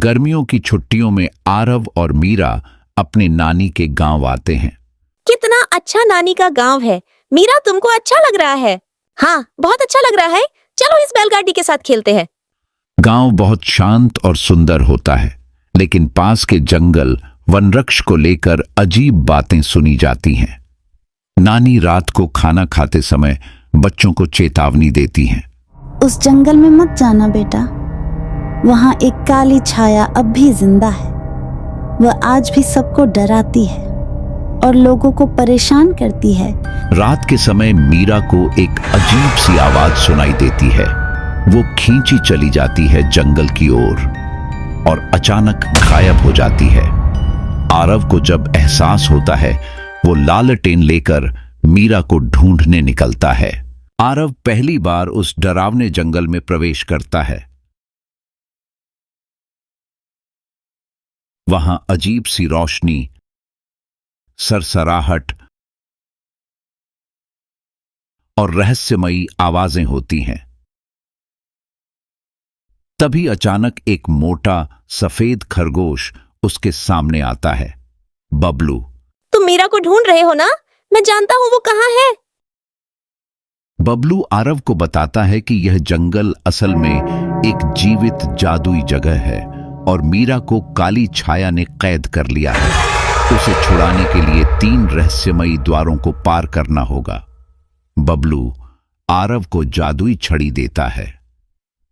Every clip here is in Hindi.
गर्मियों की छुट्टियों में आरव और मीरा अपने नानी के गांव आते हैं। कितना अच्छा नानी का गांव है। मीरा, तुमको अच्छा लग रहा है? हाँ, बहुत अच्छा लग रहा है। चलो इस बैलगाड़ी के साथ खेलते हैं। गांव बहुत शांत और सुंदर होता है, लेकिन पास के जंगल वनवृक्ष को लेकर अजीब बातें सुनी जाती हैं। नानी रात को खाना खाते समय बच्चों को चेतावनी देती हैं। उस जंगल में मत जाना बेटा, वहां एक काली छाया अब भी जिंदा है। वह आज भी सबको डराती है और लोगों को परेशान करती है। रात के समय मीरा को एक अजीब सी आवाज सुनाई देती है। वो खींची चली जाती है जंगल की ओर और अचानक गायब हो जाती है। आरव को जब एहसास होता है, वो लालटेन लेकर मीरा को ढूंढने निकलता है। आरव पहली बार उस डरावने जंगल में प्रवेश करता है। वहां अजीब सी रोशनी, सरसराहट और रहस्यमयी आवाजें होती हैं। तभी अचानक एक मोटा सफेद खरगोश उसके सामने आता है। बबलू, तुम मीरा को ढूंढ रहे हो ना? मैं जानता हूँ वो कहाँ है। बबलू आरव को बताता है कि यह जंगल असल में एक जीवित जादुई जगह है और मीरा को काली छाया ने कैद कर लिया है। उसे छुड़ाने के लिए 3 रहस्यमयी द्वारों को पार करना होगा। बबलू आरव को जादुई छड़ी देता है,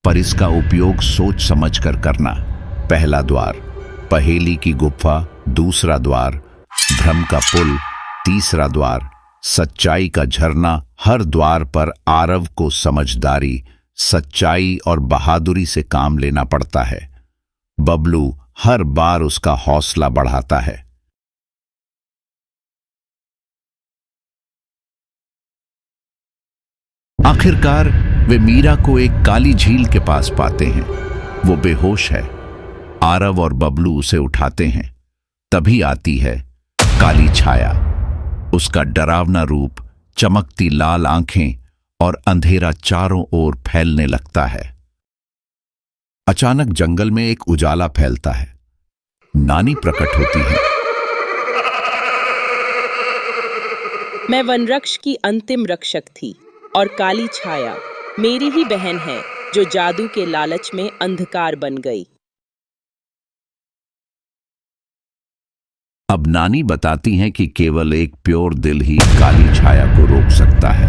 पर इसका उपयोग सोच समझकर करना। पहला द्वार पहेली की गुफा, दूसरा द्वार भ्रम का पुल, तीसरा द्वार सच्चाई का झरना। हर द्वार पर आरव को समझदारी, सच्चाई और बहादुरी से काम लेना पड़ता है। बबलू हर बार उसका हौसला बढ़ाता है। आखिरकार वे मीरा को एक काली झील के पास पाते हैं। वो बेहोश है। आरव और बबलू उसे उठाते हैं। तभी आती है काली छाया। उसका डरावना रूप, चमकती लाल आंखें और अंधेरा चारों ओर फैलने लगता है। अचानक जंगल में एक उजाला फैलता है। नानी प्रकट होती है। मैं वनवृक्ष की अंतिम रक्षक थी और काली छाया मेरी ही बहन है जो जादू के लालच में अंधकार बन गई। अब नानी बताती हैं कि केवल एक प्योर दिल ही काली छाया को रोक सकता है।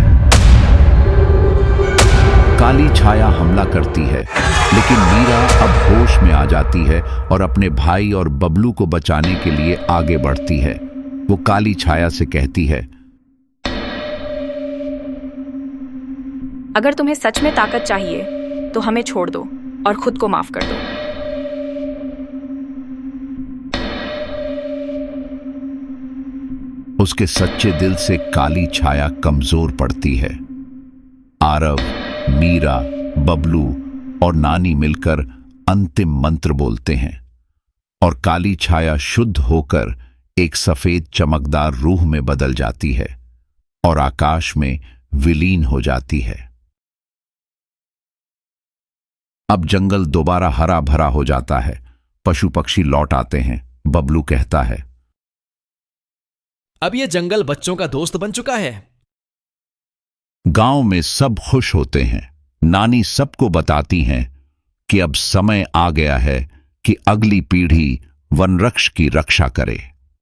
काली छाया हमला करती है, लेकिन मीरा अब होश में आ जाती है और अपने भाई और बबलू को बचाने के लिए आगे बढ़ती है। वो काली छाया से कहती है, अगर तुम्हें सच में ताकत चाहिए तो हमें छोड़ दो और खुद को माफ कर दो। उसके सच्चे दिल से काली छाया कमजोर पड़ती है। आरव, मीरा, बबलू और नानी मिलकर अंतिम मंत्र बोलते हैं और काली छाया शुद्ध होकर एक सफेद चमकदार रूह में बदल जाती है और आकाश में विलीन हो जाती है। अब जंगल दोबारा हरा भरा हो जाता है। पशु पक्षी लौट आते हैं। बबलू कहता है, अब यह जंगल बच्चों का दोस्त बन चुका है। गांव में सब खुश होते हैं। नानी सबको बताती हैं कि अब समय आ गया है कि अगली पीढ़ी वनवृक्ष की रक्षा करे।